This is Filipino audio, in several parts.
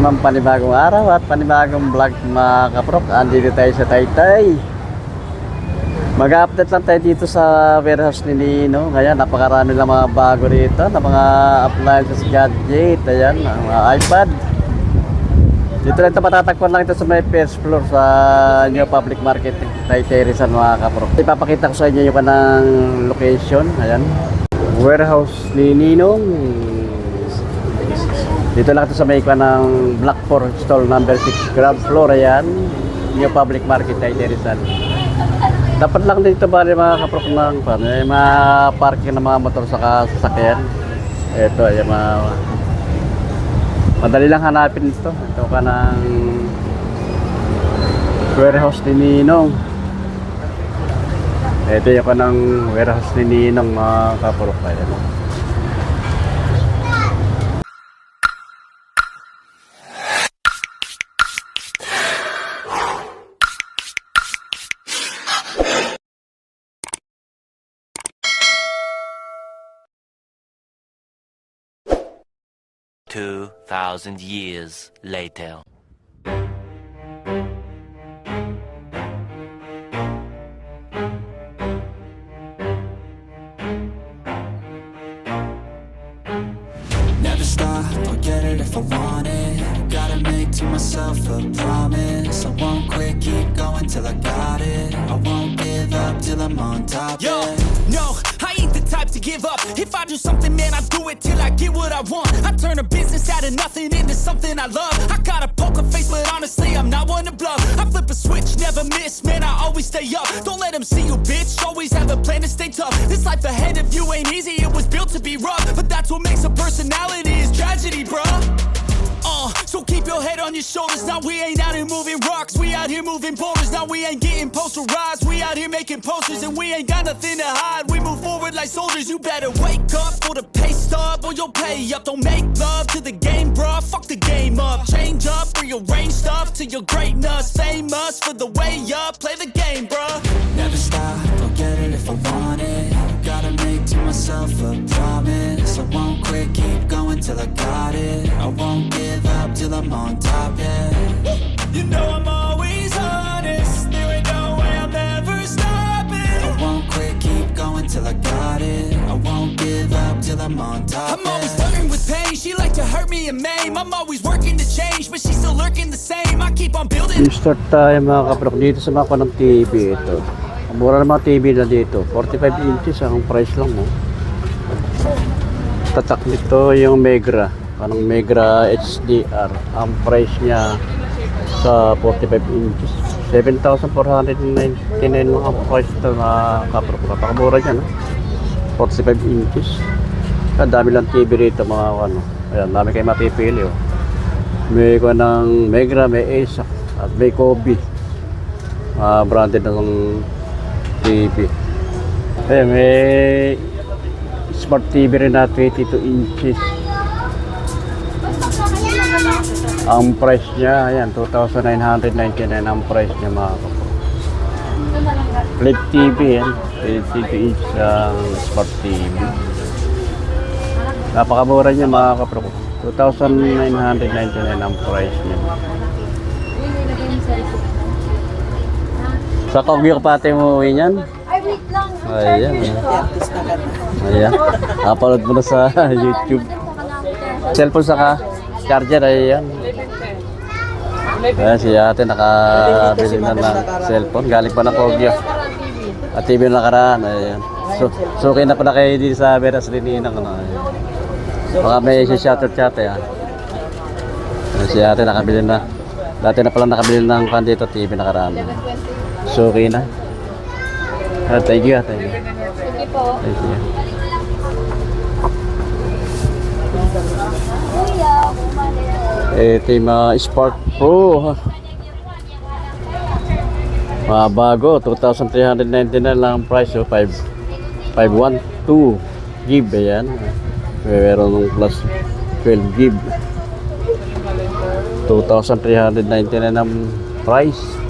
naman panibagong araw at panibagong vlog mga kaprok. Andito tayo sa Taytay. Mag-update lang tayo dito sa warehouse ni Nino. Kaya napakarami lang mga bago rito na mga appliances, gadget, ayan, mga iPad. Dito lang ito matatagpuan lang ito sa may first floor sa New Public Market Taytay Rizal mga kaprok. Ipapakita ko sa inyo yung kanang location. Ayan, warehouse ni Ninong. Dito lang ito sa may ikwa ng Black 4 stall number 6 ground floor. Ayan, New Public Market Taytay Rizal. Dapat lang dito bali mga kaprok ng may mga parking ng mga motor sa sasakyan. Ito ay madali lang hanapin ito. Ito ka ng warehouse ni Ninong. Ito yung ka ng warehouse ni Ninong mga kaprok. Ayan. 2,000 years later. Never stop, I'll get it if I want it. Gotta make to myself a promise. I won't quit, keep going till I got it. I won't give up till I'm on top. Yo, no, I ain't the type to give up. If I do something, man, I do it till I get what I want. I turn a business out of nothing into something I love. I got a poker face, but honestly, I'm not one to bluff. I flip a switch, never miss, man, I always stay up. Don't let them see you, bitch, always have a plan to stay tough. This life ahead of you ain't easy, it was built to be rough. But that's what makes a personality, is tragedy, bruh. So keep your head on your shoulders. Now we ain't out here moving rocks, we out here moving boulders. Now we ain't getting posterized, we out here making posters. And we ain't got nothing to hide, we move forward like soldiers. You better wake up for the pay stub or you'll pay up. Don't make love to the game, bruh, fuck the game up. Change up, rearrange stuff to your greatness. Famous for the way up, play the game, bruh. Never stop, I'll get it if I want it. Gotta make to myself a promise. I won't quit, keep going till I got it. I won't give up till I'm on top, yeah. You know I'm always honest, there ain't no way I'm ever stopping. I won't quit, keep going till I got it. I won't give up till I'm on top, I'm always flirting with pain, she like to hurt me and maim. I'm always working to change, but she's still lurking the same. I keep on building. Start tayo mga kaprok dito sa mga ng TV ito. Mura na mga TV na dito. 45 inches ang price lang mo. Tatak nito yung Megra. Anong Megra HDR. Ang price niya sa 45 inches. 7,499 lang ang price ito na kaprok. Napakamura niya, no? 45 inches. Ang dami lang TV rito mga ano. Ayan, dami kayo mapipili, oh. May ko ng Megra, may Acer at may Kobe. Branded ng TV. Ayan, may smart TV rin na 22 inches. Ang price niya, ayan, 2,999 ang price niya mga kapatid. Flip TV yan, 22 inch ang smart TV. Napakamura niya mga kapatid. 2,999 ang price niya. Sa Kogyo pati mo uwi niyan? Ay, wait lang. Ayan. Ayan. Upload mo na sa YouTube. Cellphone saka charger, ayan. Ayan si ate nakabili na ng cellphone. Galing pa ng Kogyo. At TV na nakaraan. Ayan. So okay na pala kayo dito sa Veras Lininang. Baka may si shutter chat. Ayan. Si ate nakabili na. Dati na pala nakabili ng dito TV nakaraan. So okay na. Thank you. Thank you. Sige po. Thank you. Kuya, Ito yung mga Spark Pro. Mga bago, 2,399 lang ang price. So 512 gig. Ayan. Meron ng plus 12 gig. 2,399 ang price.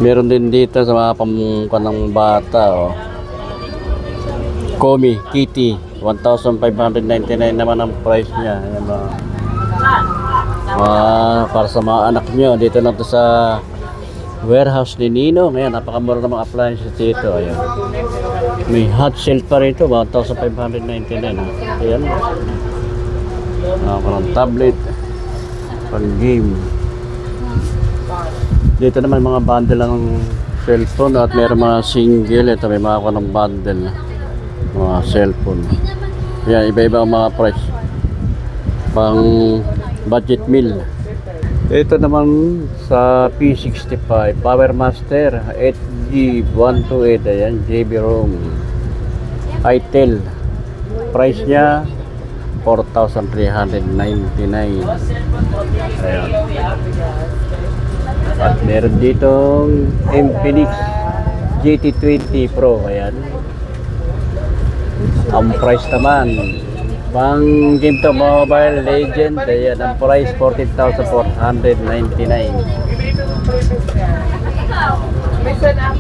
Meron din dito sa mga pamungkan ng bata, oh. Komi, Kitty, 1,599 naman ang price niya. Ayan, Para sa mga anak nyo, dito lang to sa warehouse ni Nino. Ngayon, napakamura ng mga appliances dito. Ayan. May hot sale pa rito, 1,599. Ayan. Parang tablet, pang game. Dito naman mga bundle ng cellphone at meron mga single. Ito may mga ng bundle mga cellphone. Ayan, iba-iba ang mga price. Pang budget meal. Ito naman sa P65 Power Master 8G128. Ayan, JB ROM itel. Price niya 4,399. Ayan. At meron ditong Infinix GT20 Pro. Ayan. Ang price naman pang game to Mobile Legend, ayan ang price 14,499.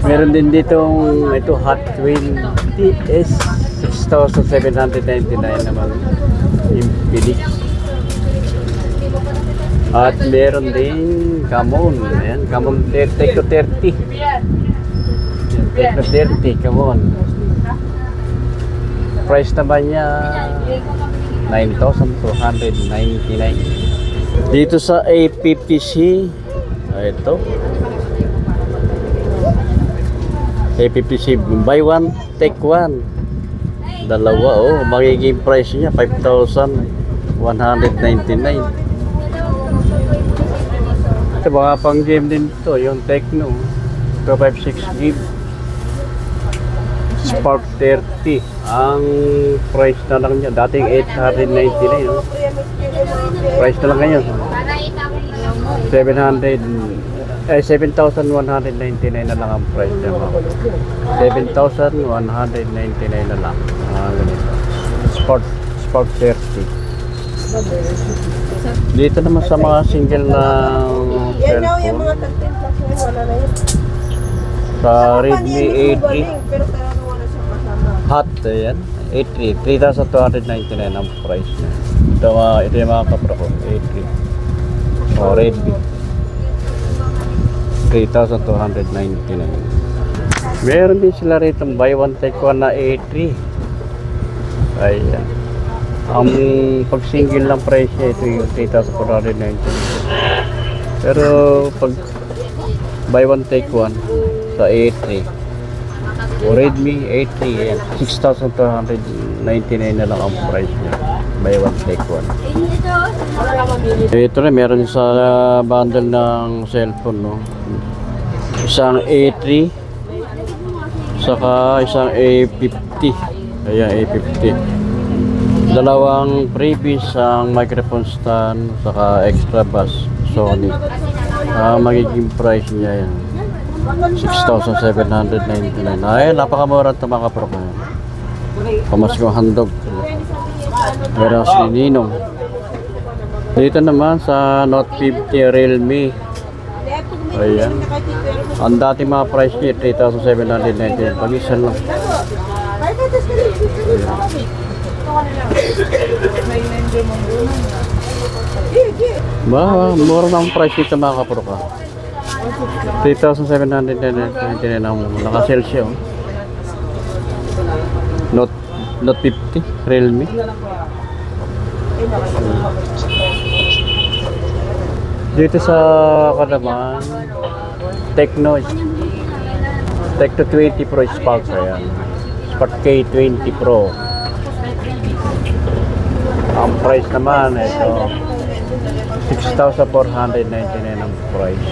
Meron din ditong ito Hot Wheel DS 6,799 naman Infinix. At meron din Camon, ayan Camon Tecno 30. Tecno 30 Camon. Price naman niya 9,299. Dito sa A50C, ito A50C buy one take one. Dalawa magiging price niya 5,199. Ito mga pang game din to, yung Tecno 256GB Spark 30. Ang price na lang niya dating 899, price na lang ngayon 7,199 na lang ang price niya. 7,199 na lang. Spark 30. Dito naman sa mga single na cellphone, sa Redmi A3 Hot, ayan, A3, 3,299 ang price niya. Ito yung mga kapro ko, A3 Redmi 3,299. Meron din sila rito buy one take one na A3. Ayan. Ang pag single lang price niya, ito yung 3,499. Pero pag buy one take one sa A3 o Redmi A3, ayan, 6,299 na lang ang price niya. Buy one take one. Ito rin, meron sa bundle ng cellphone, no? Isang A3 saka isang A50. Ayan, A50. Dalawang freebies, ang microphone stand saka extra bass Sony. Magiging price niya yan 6,799. Ay, napakamura ito mga kapro ko. Pamaskong handog. Meron si Ninong. Dito naman sa Note 50 Realme. Ayan. Ang dating mga price niya 3,799. Pag-isa lang. Mura ng price dito mga kapro ka. 3,799 ang naka-sale siya. Note 50 Realme. Dito sa kanaman Tecno 20 Pro Spark. Ayan, Spark K20 Pro. Ang price naman ito 6,499 ang price.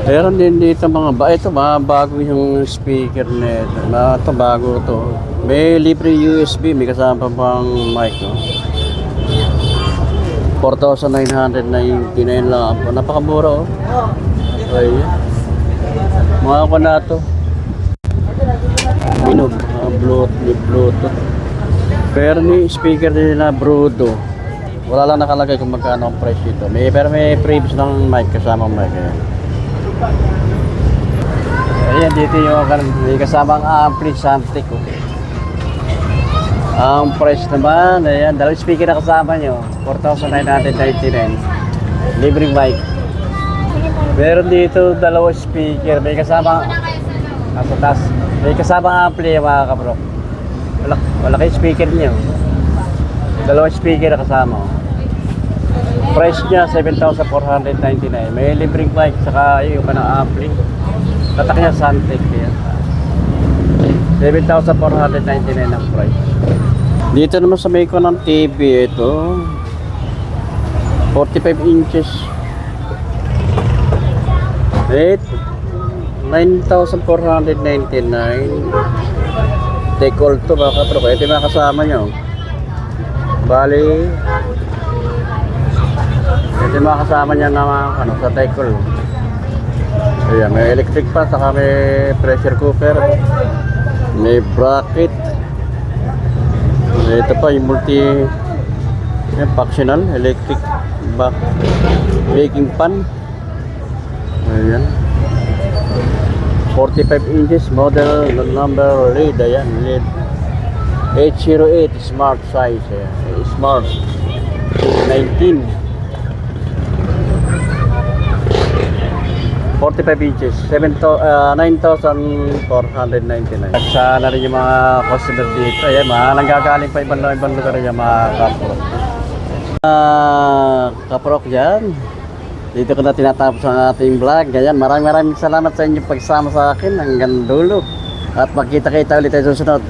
Meron din dito ito mga bago yung speaker nito. Ito bago to. May libre USB, may kasama pang mic, no? 4,999 lang. Napakamura, oh. Ayan. Mga ko na to. Minog, Bluetooth. Pero may speaker din na Brudo. Wala lang nakalagay kung magkano ang price dito. Pero may previous ng mic, kasama mic. Ayan, dito yung may kasamang ampli Samtec. Ang price naman, ayan, dalawang speaker na kasama nyo, 4,999. Libreng mic. Meron dito dalawang speaker. May kasama sa taas. May kasama ampli mga kaprok. Malaki speaker niya. Dalawang speaker na kasama. Price niya 7,499. May libreng mic saka yung kanang ampli. Tatak niya Santec yan. 7,499 ang price. Dito naman sa may ko ng TV ito. 45 inches. 9,499. Take all to mga kaprok. Ito yung mga kasama nyo. Bali, ito yung mga kasama niya na ano, sa take all. Ayan, may electric fan, saka may pressure cooker. May bracket. Ito pa yung multi functional electric baking pan. Ayan. 45 inches model number LED. Ayan, LED 808 smart size. Ayan. Smart 19 45 inches 9,499. Sana rin yung mga customer dito. Ayan, mga nanggagaling pa ibang lugar yung mga kaprok. Kaprok dyan. Dito ko na tinatapos ang ating vlog. Ayan, maraming salamat sa inyong pagsama sa akin hanggang dulo. At magkita-kita ulit tayo susunod.